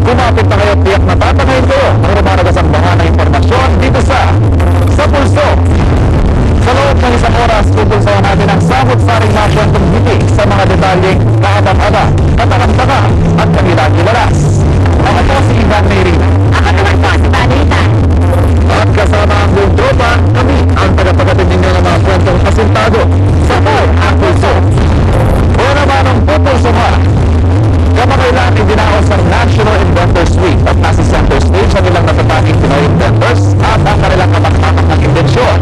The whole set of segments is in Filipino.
Kumapit na kayo, tiyak na tatangayin kayo ang rumaragas ang baha na impormasyon dito sa Pulso. Sa loob ng isang oras, pupulsayan natin ang samot-saring mga kwentong hitik sa mga detalyeng kaabang-aba, katakam-taka at kagilag-gibalas. Ako po si Ivan Mayrina. Ako naman po si Balita. At kasama ang buong tropa, kami ang tagapagdating ninyo ng mga kwentong asintado sa ang Pulso. O naman ang pupulso nga. Kamakailan idinaos ng National Inventors Week at nasa center stage ang ilang natatanging Pinoy inventors at ang kanilang kataktamak ng invensyon.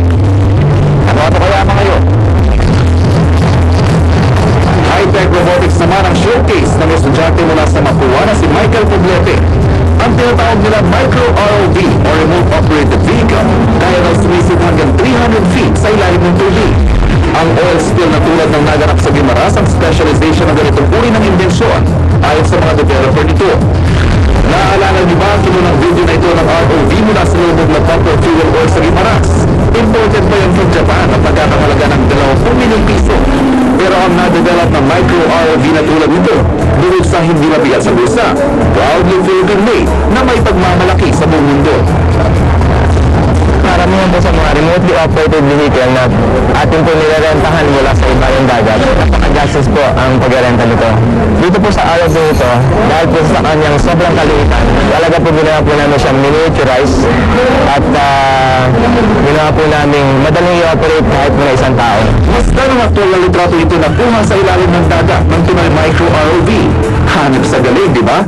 Ano kaya mga yun? High-tech robotics naman ang showcase ng estudyante mula sa Mapua na si Michael Poblete. Ang tinatawag nila Micro-ROV o Remote Operated Vehicle kaya raw sumisid hanggang 300 feet sa ilalim ng tubig. Ang oil spill na tulad ng naganap sa Guimaras ang specialization ng ganitong uri ng invensyon ayon sa mga developer nito. Naaalala niyo ba ang kinunang video na ito ng ROV mula sa loob ng pump of fuel oil sa Guimaras? Imported pa yun from Japan at pagkakahalaga ng 20 milyong piso. Pero ang na-develop ng micro-ROV na tulad nito, bukod sa hindi mabigat sa bulsa, proudly Philippine made na may pagmamalaki sa buong mundo. Karamihan po sa mga remotely operated vehicle na ating po nirerentahan mula sa ibalang dagat. Napaka-gastos po ang pagrenta nito. Dito po sa ROV nito, dahil po sa kanyang sobrang kaliitan, talaga po ginawa po namin siyang miniaturize at ginawa po namin madaling i-operate kahit mula isang tao. Mas ganong aktual na litrato ito na puha sa ilalim ng dagat ng tunay micro-ROV. Hanap sa galing, di ba?